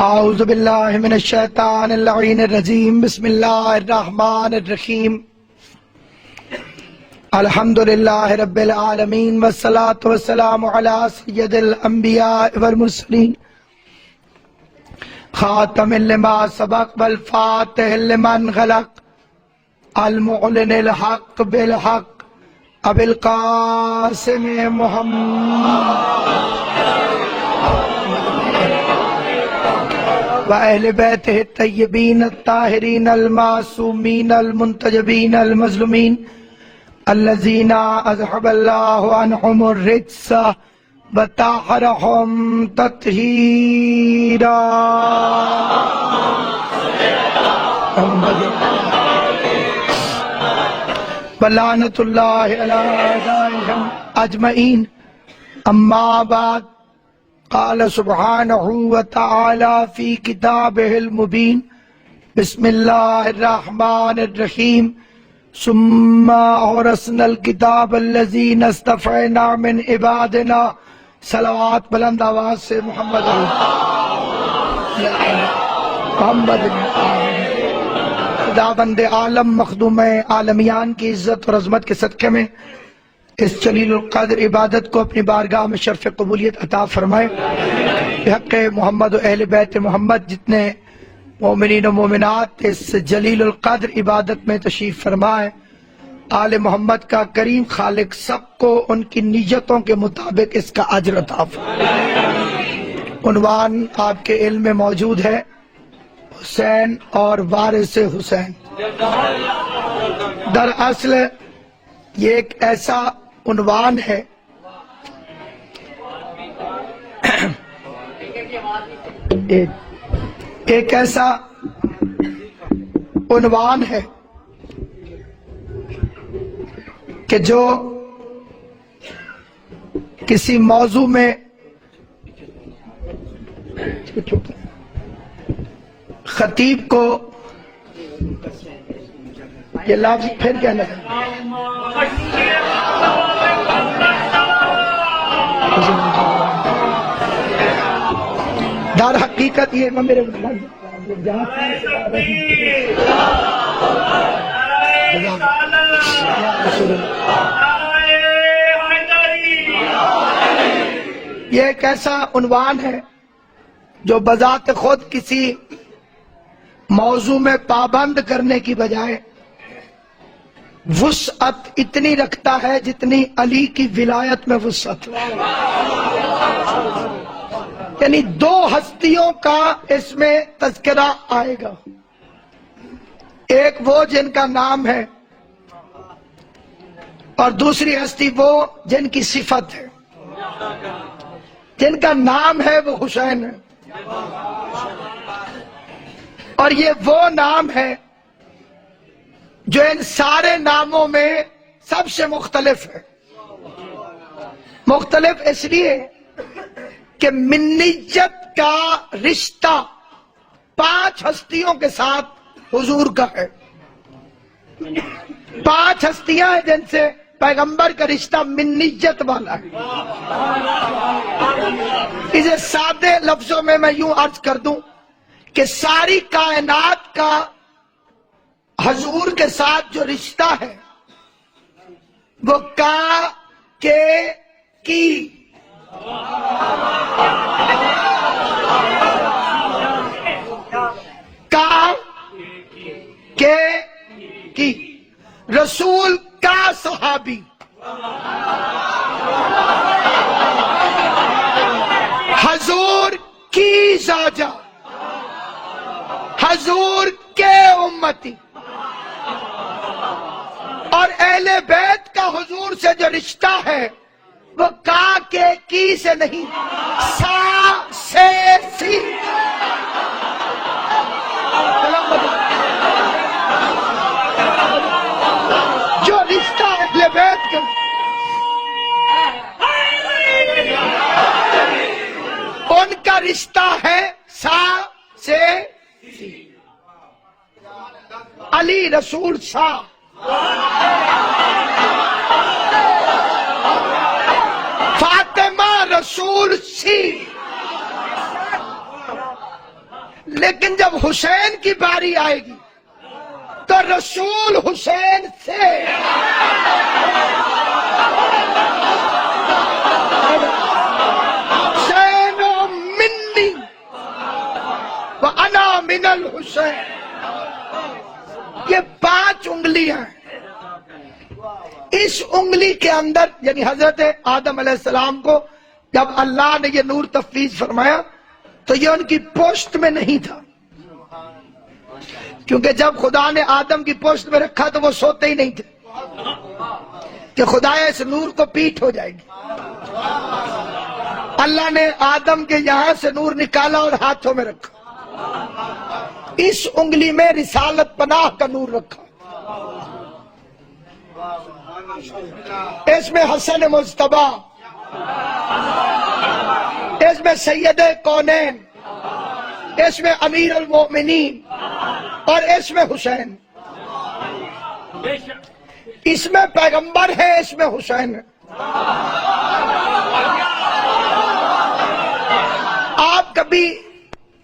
اعوذ باللہ من الشیطان اللعین الرجیم بسم اللہ الرحمن الرحیم الحمدللہ رب العالمین والصلاة والسلام علی سید الانبیاء والمرسلین خاتم لما سبق والفاتح لمن غلق المعلن الحق بالحق ابی القاسم محمد وَأَهْلِ بَيْتِهِ الطَّيِّبِينَ الطَّاهِرِينَ الْمَعْصُومِينَ الْمُنْتَجَبِينَ الْمَظْلُومِينَ الَّذِينَ أَذْهَبَ اللَّهُ عَنْهُمُ الرِّجْسَ وَطَهَّرَهُمْ تَطْهِيرًا وَلَعْنَةُ اللَّهِ عَلَىٰ أَعْدَائِهِمْ أَجْمَعِينَ أَمَّا بَعْدُ قال سبحانہ وتعالی فی کتابہ المبین بسم اللہ الرحمن الرحیم ثم اورثنا الکتاب الذین اصطفینا من عبادنا صلوات بلند آواز سے محمد خداوند عالم مخدوم عالمیان کی عزت اور عظمت کے صدقے میں اس جلیل القدر عبادت کو اپنی بارگاہ میں شرف قبولیت عطا فرمائے۔ بحق محمد و اہل بیت محمد جتنے مومنین و مومنات اس جلیل القدر عبادت میں تشریف فرمائے، آل محمد کا کریم خالق سب کو ان کی نیتوں کے مطابق اس کا اجر عطا فرمائے۔ عنوان آپ کے علم میں موجود ہے، حسین اور وارث حسین۔ دراصل یہ ایک ایسا عنوان ہے ایک ایسا عنوان ہے کہ جو کسی موضوع میں خطیب کو یہ لفظ پھر کہنا ہے در حقیقت یہ میرے یہ ایک ایسا عنوان ہے جو بذات خود کسی موضوع میں پابند کرنے کی بجائے وسعت اتنی رکھتا ہے جتنی علی کی ولایت میں وسعت، یعنی دو ہستیوں کا اس میں تذکرہ آئے گا، ایک وہ جن کا نام ہے اور دوسری ہستی وہ جن کی صفت ہے۔ جن کا نام ہے وہ حسین ہے اور یہ وہ نام ہے جو ان سارے ناموں میں سب سے مختلف ہے۔ مختلف اس لیے کہ منیت کا رشتہ 5 ہستیوں کے ساتھ حضور کا ہے۔ 5 ہستیاں ہیں جن سے پیغمبر کا رشتہ منیت والا ہے۔ اسے سادے لفظوں میں یوں عرض کر دوں کہ ساری کائنات کا حضور کے ساتھ جو رشتہ ہے وہ کا کے کی کا کے کی رسول کا صحابی، حضور کی زوجہ، حضور کے امتی، اور اہل بیت کا حضور سے جو رشتہ ہے وہ کا کے کی سے نہیں، سا سے سی۔ جو رشتہ اہل بیت کا ان کا رشتہ ہے سا سے سی۔ علی رسول سا، فاطمہ رسول سی، لیکن جب حسین کی باری آئے گی تو رسول حسین سے حسین منی وانا من الحسین، یہ 5 انگلیاں ہیں۔ اس انگلی کے اندر یعنی حضرت آدم علیہ السلام کو جب اللہ نے یہ نور تفویض فرمایا تو یہ ان کی پوشت میں نہیں تھا، کیونکہ جب خدا نے آدم کی پوشت میں رکھا تو وہ سوتے ہی نہیں تھے کہ خدایا اس نور کو پیٹ ہو جائے گی۔ اللہ نے آدم کے یہاں سے نور نکالا اور ہاتھوں میں رکھا، اس انگلی میں رسالت پناہ کا نور رکھا، اس میں حسن مجتبی، اس میں سید کونین، اس میں امیر المؤمنین، اور اس میں حسین، اس میں پیغمبر ہے، اس میں حسین ہے۔ آپ کبھی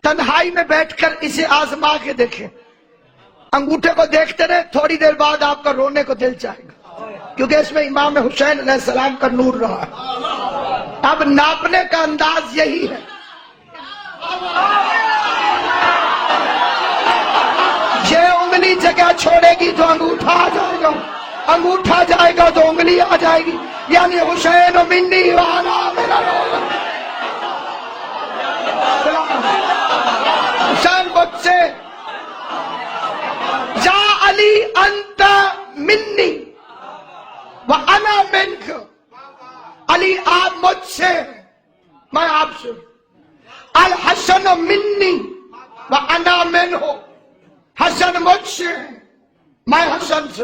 تنہائی میں بیٹھ کر اسے آزما کے دیکھیں، انگوٹھے کو دیکھتے رہے، تھوڑی دیر بعد آپ کا رونے کو دل چاہے گا، کیونکہ اس میں امام حسین علیہ السلام کا نور رہا ہے۔ اب ناپنے کا انداز یہی ہے، یہ انگلی جگہ چھوڑے گی تو انگوٹھا آ جائے گا، انگوٹھا جائے گا تو انگلی آ جائے گی، یعنی حسین منی وانا من الحسین، حسین مجھ سے، یا علی انت منی وانا منک، علی آپ مجھ سے میں آپ سے، الحسن منی وانا منہ، حسن مجھ سے میں حسن سے،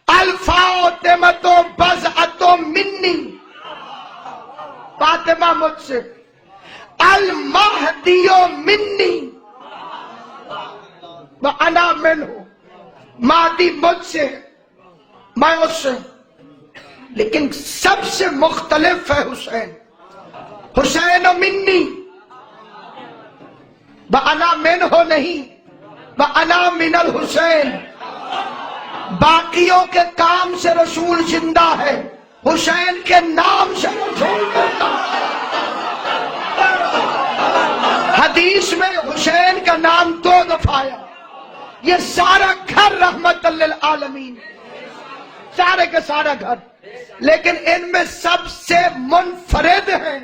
الفاطمۃ بضعۃ منی، فاطمہ مجھ سے، المہدی منی وانا منہ، مہدی مجھ سے میں اس سے، لیکن سب سے مختلف ہے حسین، حسین منی وانا منہ نہیں، وانا من الحسین، باقیوں کے کام سے رسول زندہ ہے، حسین کے نام سے رسول زندہ ہے۔ حدیث میں حسین کا نام 2 دفعہ آیا، یہ سارا گھر رحمت للعالمین، سارے کے سارا گھر، لیکن ان میں سب سے منفرد ہیں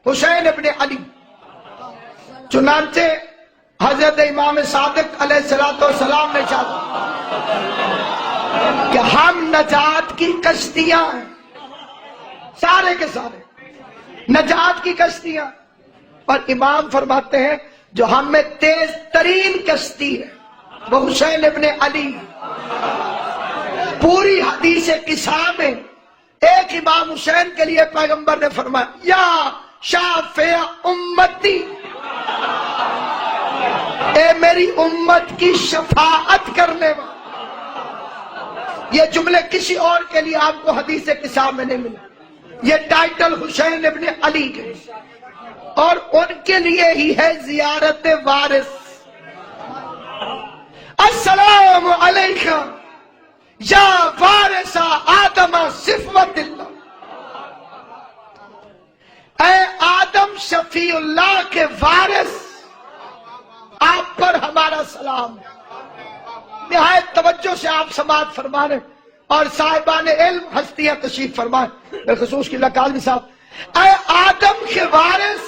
حسین ابن علی۔ چنانچہ حضرت امام صادق علیہ السلام نے چاہا کہ ہم نجات کی کشتیاں ہیں، سارے کے سارے نجات کی کشتیاں، اور امام فرماتے ہیں جو ہم میں تیز ترین کشتی ہے وہ حسین ابن علی۔ پوری حدیث قصہ میں ایک امام حسین کے لیے پیغمبر نے فرمایا یا شافع امتی، اے میری امت کی شفاعت کرنے والا۔ یہ جملے کسی اور کے لیے آپ کو حدیث قصہ میں نہیں ملے، یہ ٹائٹل حسین ابن علی کے، اور ان کے لیے ہی ہے زیارت وارث۔ السلام علیکم یا وارث آدم صفوت اللہ، اے آدم شفیع اللہ کے وارث، آپ پر ہمارا سلام۔ نہایت توجہ سے آپ سماعت فرمانے، اور صاحبان علم ہستیاں تشریف فرمائیں، بالخصوص کی اللہ کاظمی صاحب۔ اے آدم کے وارث،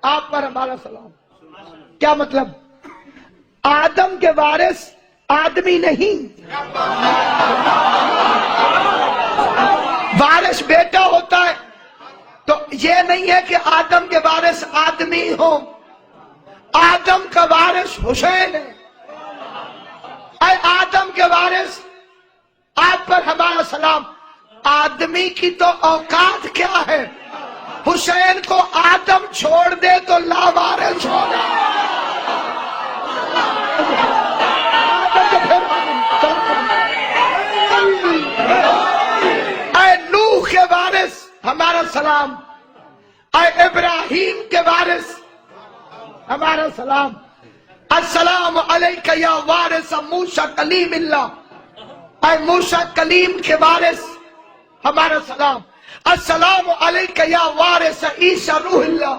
آپ پر ہمارا سلام۔ کیا مطلب؟ آدم کے وارث آدمی نہیں، وارث بیٹا ہوتا ہے، تو یہ نہیں ہے کہ آدم کے وارث آدمی ہو، آدم کا وارث حسین ہے۔ اے آدم کے وارث، آپ پر ہمارا سلام۔ آدمی کی تو اوقات کیا ہے، حسین کو آدم چھوڑ دے تو لاوارث ہوگا۔ اے نوح کے وارث ہمارا سلام، اے ابراہیم کے وارث ہمارا سلام. السلام علیکہ یا وارث موسیٰ کلیم اللہ، اے موسیٰ کلیم کے وارث ہمارا سلام. السلام علیکہ یا وارث عیسیٰ روح اللہ،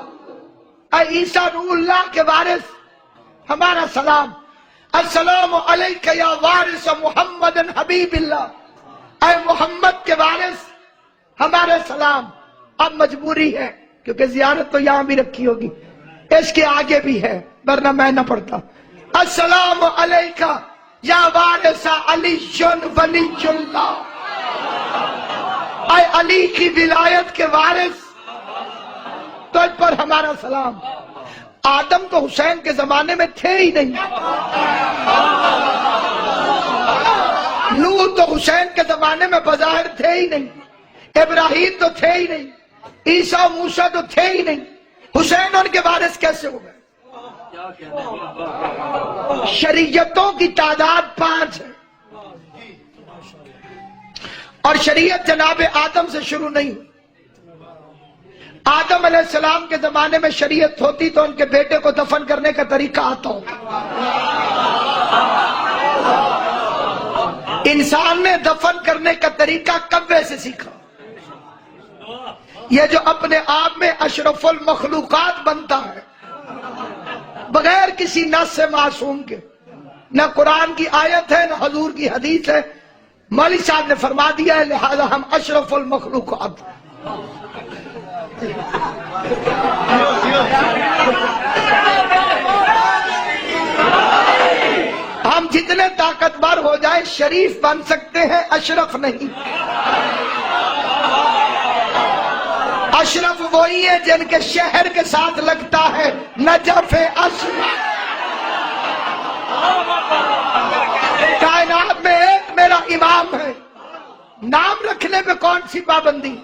اے عیسیٰ روح اللہ کے وارث ہمارا سلام. السلام علیکہ یا وارث محمد حبیب اللہ، اے محمد کے وارث ہمارا سلام. اب مجبوری ہے کیونکہ زیارت تو یہاں بھی رکھی ہوگی، اس کے آگے بھی ہے ورنہ میں نہ پڑھتا. السلام علیکہ یا وارث علی ولی اللہ، اے علی کی ولایت کے وارث تجھ پر ہمارا سلام. آدم تو حسین کے زمانے میں تھے ہی نہیں، نوح تو حسین کے زمانے میں بظاہر تھے ہی نہیں، ابراہیم تو تھے ہی نہیں، عیسیٰ موسیٰ تو تھے ہی نہیں، حسین ان کے وارث کیسے ہو گئے؟ شریعتوں کی تعداد 5 ہے اور شریعت جناب آدم سے شروع نہیں ہوئی. آدم علیہ السلام کے زمانے میں شریعت ہوتی تو ان کے بیٹے کو دفن کرنے کا طریقہ آتا ہوتا. انسان نے دفن کرنے کا طریقہ کوے سے سیکھا. یہ جو اپنے آپ میں اشرف المخلوقات بنتا ہے بغیر کسی نص سے معصوم کے، نہ قرآن کی آیت ہے نہ حضور کی حدیث ہے، مولوی صاحب نے فرما دیا ہے لہذا ہم اشرف المخلوقات. ہم جتنے طاقتور ہو جائیں شریف بن سکتے ہیں، اشرف نہیں. اشرف وہی ہے جن کے شہر کے ساتھ لگتا ہے نجف اشرف. کائنات میں ایک میرا امام ہے، نام رکھنے پہ کون سی پابندی؟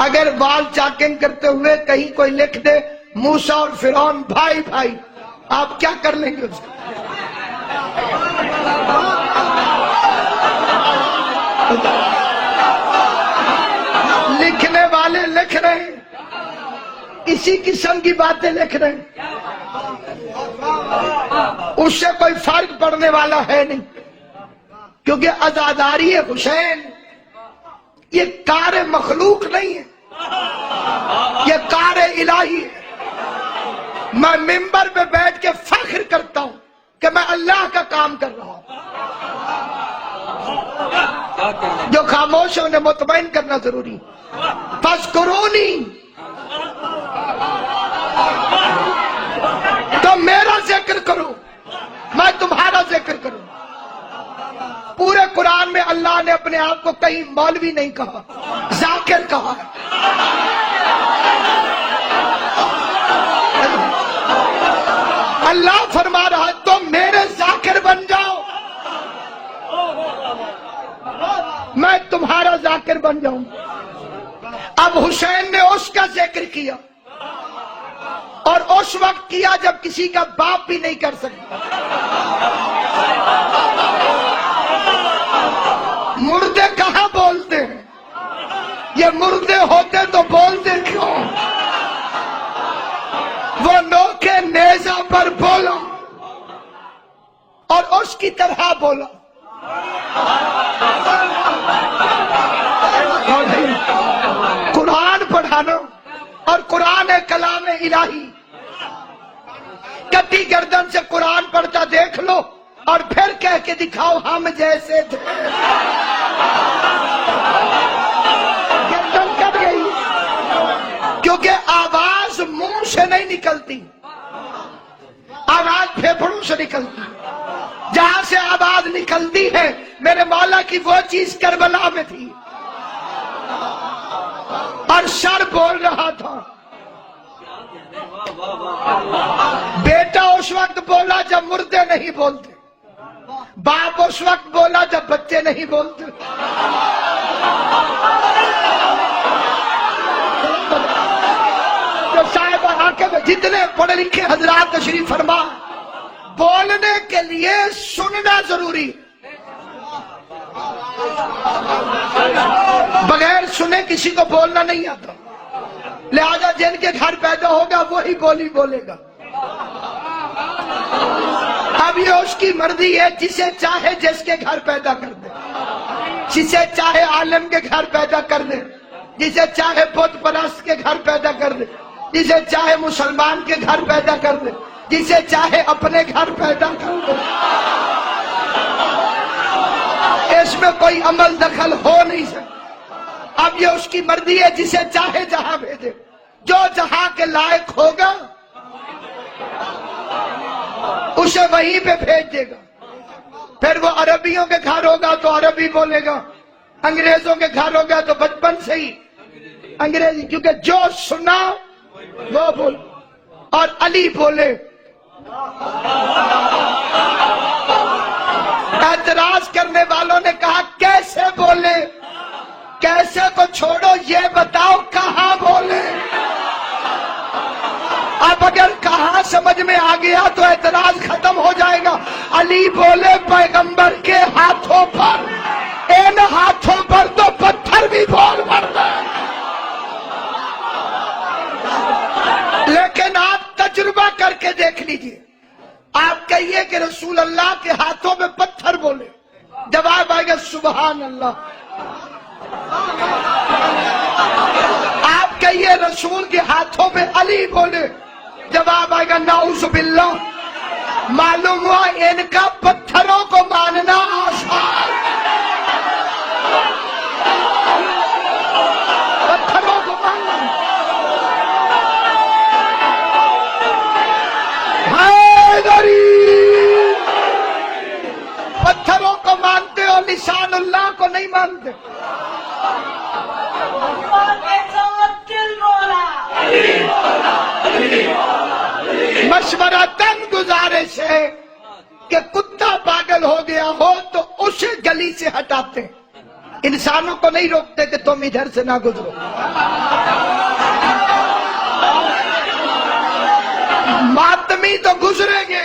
اگر بال چاکنگ کرتے ہوئے کہیں کوئی لکھ دے موسیٰ اور فرعون بھائی بھائی، آپ کیا کر لیں گے اس کو؟ لکھنے والے لکھ رہے ہیں، اسی قسم کی باتیں لکھ رہے ہیں، اس سے کوئی فرق پڑنے والا ہے نہیں. کیونکہ عزاداری حسین یہ کار مخلوق نہیں ہے، یہ کار الہی ہے. میں ممبر پہ بیٹھ کے فخر کرتا ہوں کہ میں اللہ کا کام کر رہا ہوں. جو خاموش ہے انہیں مطمئن کرنا ضروری. فاذکرونی، تو میرا ذکر کرو، میں تمہارا ذکر کروں. پورے قرآن میں اللہ نے اپنے آپ کو کہیں مولوی نہیں کہا، ذاکر کہا. اللہ فرما رہا ہے تم میرے ذاکر بن جاؤ، میں تمہارا ذاکر بن جاؤں. اب حسین نے اس کا ذکر کیا اور اس وقت کیا جب کسی کا باپ بھی نہیں کر سکتا. مردے کہاں بولتے ہیں؟ یہ مردے ہوتے تو بولتے کیوں؟ وہ نوکے نیزہ پر بولا اور اس کی طرح بولا. قرآن پڑھانا اور قرآن کلام الہی. کٹی گردن سے قرآن پڑھتا دیکھ لو اور پھر کہہ کے دکھاؤ ہم جیسے تھے. گردن کٹ گئی کیونکہ آواز منہ سے نہیں نکلتی، آواز پھیپھڑوں سے نکلتی. جہاں سے آواز نکلتی ہے میرے مولا کی وہ چیز کربلا میں تھی اور سر بول رہا تھا. بیٹا اس وقت بولا جب مردے نہیں بولتے، باپ اس وقت بولا جب بچے نہیں بولتے. جو صاحب آکے میں جتنے پڑھے لکھے حضرات تشریف فرما، بولنے کے لیے سننا ضروری. بغیر سنے کسی کو بولنا نہیں آتا. لہذا جن کے گھر پیدا ہوگا وہی بولی بولے گا. اب یہ اس کی مرضی ہے، جسے چاہے جس کے گھر پیدا کر دے، جسے چاہے عالم کے گھر پیدا کر دے، جسے چاہے بت پرست کے گھر پیدا کر دے، جسے چاہے مسلمان کے گھر پیدا کر دے، جسے چاہے اپنے گھر پیدا کر دے. اس میں کوئی عمل دخل ہو نہیں سکتا. اب یہ اس کی مرضی ہے، جسے چاہے جہاں بھیجے، جو جہاں کے لائق ہوگا اسے وہیں پہ بھیج دے گا. پھر وہ عربیوں کے گھر ہوگا تو عربی بولے گا، انگریزوں کے گھر ہوگا تو بچپن سے ہی انگریزی، کیونکہ جو سنا وہ بول. اور علی بولے. اعتراض کرنے والوں نے کہا کیسے بولے؟ کیسے کو چھوڑو، یہ بتاؤ کہاں بولے. اب اگر کہاں سمجھ میں آ گیا تو اعتراض ختم ہو جائے گا. علی بولے پیغمبر کے ہاتھوں پر، ان ہاتھوں پر تو پتھر بھی بول پڑتا ہے. لیکن آپ تجربہ کر کے دیکھ لیجئے. آپ کہیے کہ رسول اللہ کے ہاتھوں میں پتھر بولے، جواب آئے گا سبحان اللہ. آپ کہیے رسول کے ہاتھوں میں علی بولے، جواب آئے گا نعوذ باللہ. معلوم ہوا ان کا پتھروں کو ماننا آسان، پتھروں کو ماننا. پتھروں کو مانتے ہو، لسان اللہ کو نہیں مانتے. مشورتاً گزارش ہے کہ کتا پاگل ہو گیا ہو تو اسے گلی سے ہٹاتے، انسانوں کو نہیں روکتے کہ تم ادھر سے نہ گزرو. ماتمی تو گزریں گے،